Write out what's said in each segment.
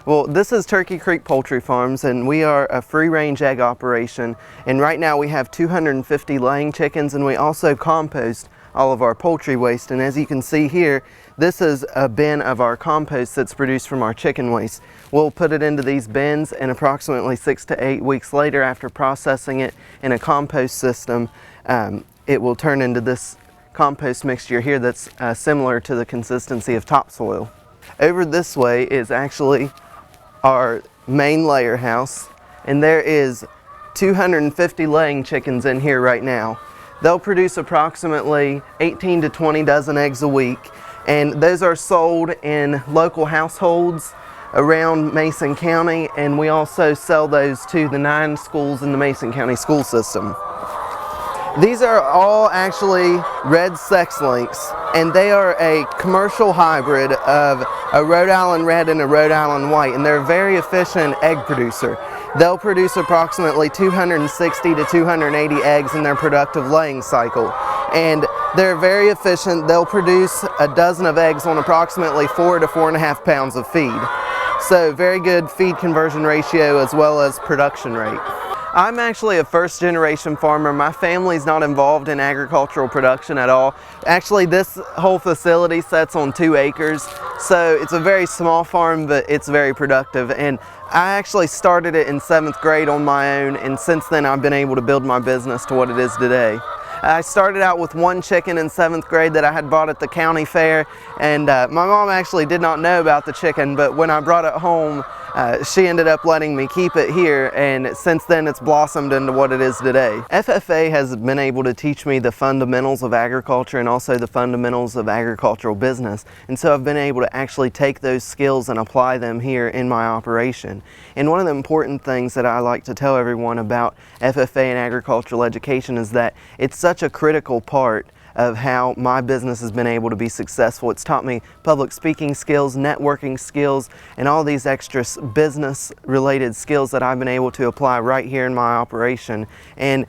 Well, this is Turkey Creek Poultry Farms, and we are a free-range egg operation. And right now we have 250 laying chickens, and we also compost all of our poultry waste. And as you can see here, this is a bin of our compost that's produced from our chicken waste. We'll put it into these bins, and approximately 6 to 8 weeks later, after processing it in a compost system, it will turn into this compost mixture here that's similar to the consistency of topsoil. Over this way is actually our main layer house, and there is 250 laying chickens in here right now. They'll produce approximately 18 to 20 dozen eggs a week, and those are sold in local households around Mason County, and we also sell those to the 9 schools in the Mason County school system. These are all actually red sex links, and they are a commercial hybrid of a Rhode Island red and a Rhode Island white, and they're a very efficient egg producer. They'll produce approximately 260 to 280 eggs in their productive laying cycle, and they're very efficient. They'll produce a dozen of eggs on approximately 4 to 4.5 pounds of feed. So very good feed conversion ratio as well as production rate. I'm actually a first-generation farmer. My family's not involved in agricultural production at all. Actually, this whole facility sits on 2 acres, so it's a very small farm, but it's very productive. And I actually started it in 7th grade on my own, and since then I've been able to build my business to what it is today. I started out with 1 chicken in 7th grade that I had bought at the county fair, and my mom actually did not know about the chicken, but when I brought it home, she ended up letting me keep it here, and since then it's blossomed into what it is today. FFA has been able to teach me the fundamentals of agriculture and also the fundamentals of agricultural business, and so I've been able to actually take those skills and apply them here in my operation. And one of the important things that I like to tell everyone about FFA and agricultural education is that it's such a critical part of how my business has been able to be successful. It's taught me public speaking skills, networking skills, and all these extra business related skills that I've been able to apply right here in my operation. And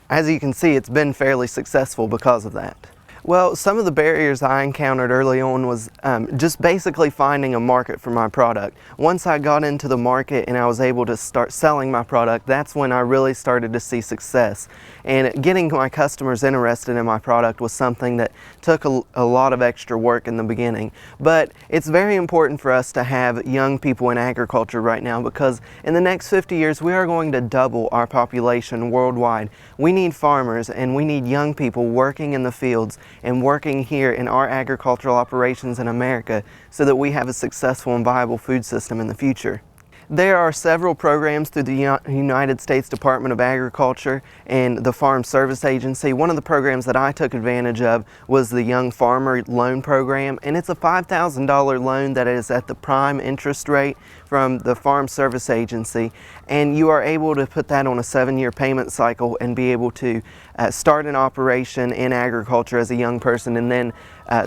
as you can see, it's been fairly successful because of that. Well, some of the barriers I encountered early on was just basically finding a market for my product. Once I got into the market and I was able to start selling my product, that's when I really started to see success. And getting my customers interested in my product was something that took a lot of extra work in the beginning. But it's very important for us to have young people in agriculture right now, because in the next 50 years we are going to double our population worldwide. We need farmers and we need young people working in the fields and working here in our agricultural operations in America so that we have a successful and viable food system in the future. There are several programs through the United States Department of Agriculture and the Farm Service Agency. One of the programs that I took advantage of was the Young Farmer Loan Program, and it's a $5,000 loan that is at the prime interest rate from the Farm Service Agency, and you are able to put that on a 7-year payment cycle and be able to start an operation in agriculture as a young person and then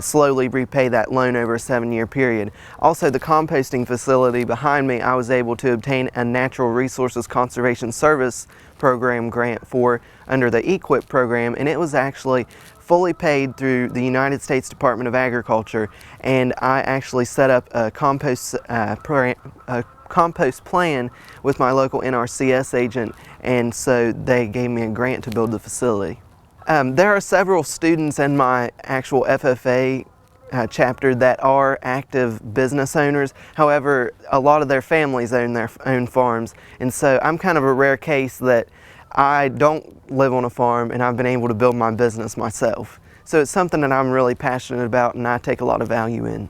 slowly repay that loan over a 7-year period. Also, the composting facility behind me, I was able to obtain a Natural Resources Conservation Service Program grant for under the EQIP program, and it was actually fully paid through the United States Department of Agriculture, and I actually set up a compost plan with my local NRCS agent, and so they gave me a grant to build the facility. There are several students in my actual FFA chapter that are active business owners. However, a lot of their families own their own farms, and so I'm kind of a rare case that I don't live on a farm and I've been able to build my business myself. So it's something that I'm really passionate about and I take a lot of value in.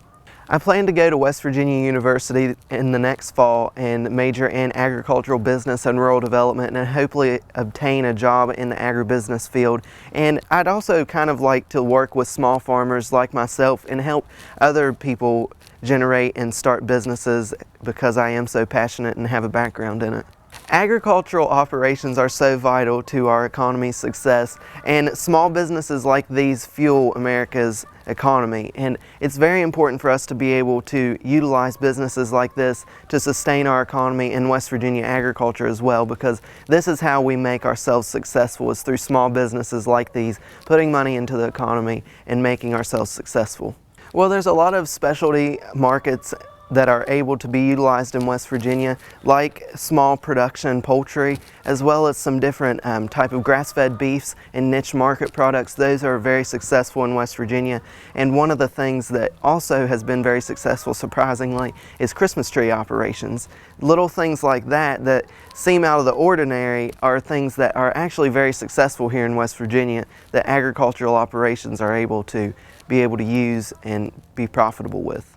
I plan to go to West Virginia University in the next fall and major in agricultural business and rural development, and hopefully obtain a job in the agribusiness field. And I'd also kind of like to work with small farmers like myself and help other people generate and start businesses because I am so passionate and have a background in it. Agricultural operations are so vital to our economy's success, and small businesses like these fuel America's economy, and it's very important for us to be able to utilize businesses like this to sustain our economy in West Virginia agriculture as well, because this is how we make ourselves successful, is through small businesses like these, putting money into the economy and making ourselves successful. Well, there's a lot of specialty markets that are able to be utilized in West Virginia, like small production poultry, as well as some different type of grass-fed beefs and niche market products. Those are very successful in West Virginia. And one of the things that also has been very successful, surprisingly, is Christmas tree operations. Little things like that that seem out of the ordinary are things that are actually very successful here in West Virginia that agricultural operations are able to use and be profitable with.